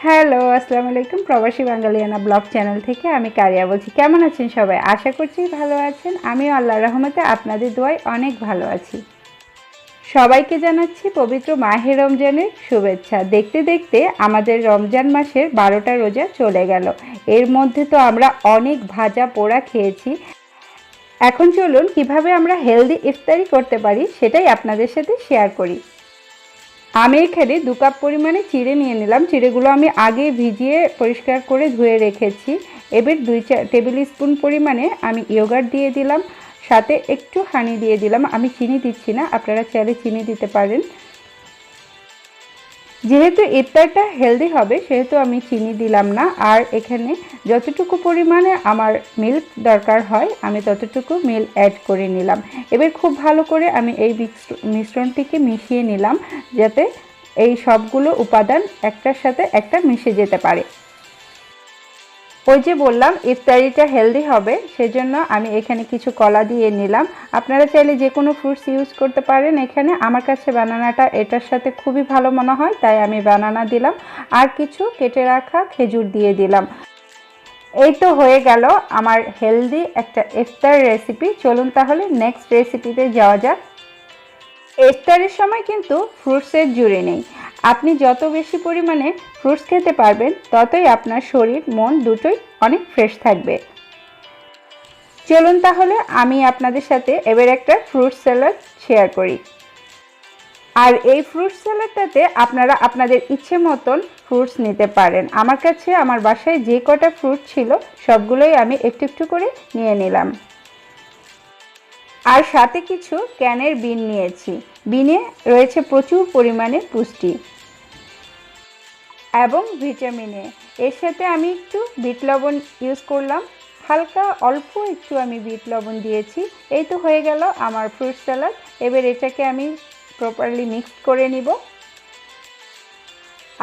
Hello, আসসালামু আলাইকুম। প্রবাসী বাঙালিয়ানা ব্লগ চ্যানেল থেকে আমি কারিয়া বলছি। কেমন আছেন সবাই? আশা করছি ভালো আছেন। আমিও আল্লাহর রহমতে আপনাদের দোয়ায় অনেক ভালো আছি। সবাইকে জানাচ্ছি পবিত্র মাহে রমজানের শুভেচ্ছা। দেখতে দেখতে আমাদের রমজান মাসের 12টা রোজা চলে গেল। এর মধ্যে তো আমরা অনেক ভাজা পোড়া খেয়েছি। এখন চলুন কিভাবে আমরা হেলদি ইফতারি করতে পারি সেটাই আপনাদের সাথে শেয়ার করি। আমি এখানে 2 কাপ পরিমাণে চিড়ে নিয়ে নিলাম। চিড়েগুলো আমি আগে ভিজিয়ে পরিষ্কার করে ধুয়ে রেখেছি। এবার 2 টেবিল স্পুন পরিমাণে আমি ইয়োগার্ট দিয়ে দিলাম, সাথে একটু হানি দিয়ে দিলাম। আমি চিনি দিচ্ছি না, আপনারা চাইলে চিনি দিতে পারেন। যেহেতু ইফতারটা হেলদি হবে সেহেতু আমি চিনি দিলাম না। আর এখানে যতটুকু পরিমাণে আমার মিল্ক দরকার হয় আমি ততটুকু মিল্ক অ্যাড করে নিলাম। এবার খুব ভালো করে আমি এই মিশ্রণটিকে মিশিয়ে নিলাম যাতে এই সবগুলো উপাদান একটার সাথে একটা মিশে যেতে পারে। ওই যে বললাম ইফতারিটা হেলদি হবে, সেজন্য আমি এখানে কিছু কলা দিয়ে নিলাম। আপনারা চাইলে যে কোনো ফ্রুটস ইউজ করতে পারেন। এখানে আমার কাছে বানানাটা এটার সাথে খুবই ভালো মনে হয়, তাই আমি বানানা দিলাম। আর কিছু কেটে রাখা খেজুর দিয়ে দিলাম। এই তো হয়ে গেল আমার হেলদি একটা ইফতার রেসিপি। চলুন তাহলে নেক্সট রেসিপিতে যাওয়া যাক। ইফতারের সময় কিন্তু ফ্রুটসের জুড়ি নেই। আপনি যত বেশি পরিমাণে ফ্রুটস খেতে পারবেন ততই আপনার শরীর মন দুটোই অনেক ফ্রেশ থাকবে। চলুন তাহলে আমি আপনাদের সাথে এবার একটা ফ্রুট স্যালাড শেয়ার করি। আর এই ফ্রুট স্যালাডটাতে আপনারা আপনাদের ইচ্ছে মতন ফ্রুটস নিতে পারেন। আমার কাছে আমার বাসায় যে কটা ফ্রুট ছিল সবগুলোই আমি একটু একটু করে নিয়ে নিলাম। আর সাথে কিছু ক্যানের বিন নিয়েছি। বিনে রয়েছে প্রচুর পরিমাণে পুষ্টি এবং ভিটামিনে। এর সাথে আমি একটু বিট লবণ ইউজ করলাম, হালকা অল্প একটু আমি বিট লবণ দিয়েছি। এই তো হয়ে গেল আমার ফ্রুট স্যালাড। এবার এটাকে আমি প্রপারলি মিক্স করে নিব।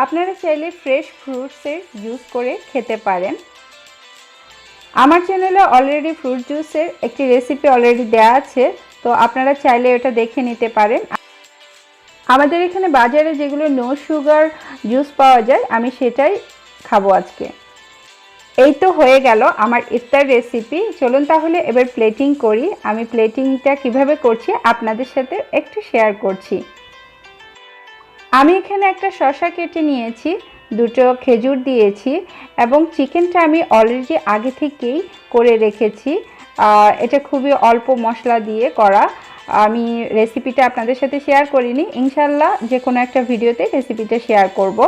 আপনারা চাইলে ফ্রেশ ফ্রুটসের জুস করে খেতে পারেন। আমার চ্যানেলে অলরেডি ফ্রুট জুসের একটি রেসিপি অলরেডি দেওয়া আছে, তো আপনারা চাইলে ওটা দেখে নিতে পারেন। আমাদের এখানে বাজারে যেগুলো নো সুগার জুস পাওয়া যায় আমি সেটাই খাবো আজকে। এই তো হয়ে গেল আমার ইফতার রেসিপি। চলুন তাহলে এবার প্লেটিং করি। আমি প্লেটিংটা কিভাবে করছি আপনাদের সাথে একটু শেয়ার করছি। আমি এখানে একটা শসা কেটে নিয়েছি, 2টো খেজুর দিয়েছি এবং চিকেনটা আমি অলরেডি আগে থেকেই করে রেখেছি। এটা খুবই অল্প মশলা দিয়ে করা। আমি রেসিপিটা আপনাদের সাথে শেয়ার করিনি, ইনশাল্লাহ যে কোনো একটা ভিডিওতে রেসিপিটা শেয়ার করব।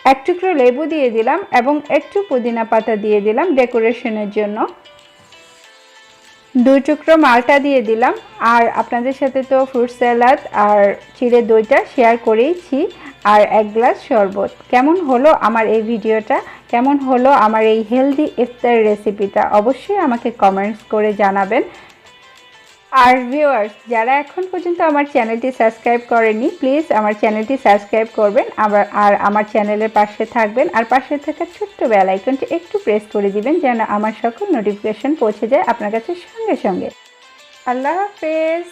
এক টুকরো লেবু দিয়ে দিলাম এবং একটু পুদিনা পাতা দিয়ে দিলাম ডেকোরেশনের জন্য। 2 টুকরো মালটা দিয়ে দিলাম। আর আপনাদের সাথে তো ফ্রুট স্যালাড আর চিড়ে দইটা শেয়ার করেইছি। আর 1 গ্লাস শরবত। কেমন হলো আমার এই ভিডিওটা, কেমন হলো আমার এই হেলদি ইফতার রেসিপিটা অবশ্যই আমাকে কমেন্টস করে জানাবেন। আর ভিউয়ার্স যারা এখন পর্যন্ত আমার চ্যানেলটি সাবস্ক্রাইব করেনি প্লিজ আমার চ্যানেলটি সাবস্ক্রাইব করবেন, আর আমার চ্যানেলের পাশে থাকবেন। আর পাশে থাকা ছোট্ট বেল আইকনটি একটু প্রেস করে দিবেন যেন আমার সকল নোটিফিকেশন পৌঁছে যায় আপনার কাছে সঙ্গে সঙ্গে। আল্লাহ হাফেজ।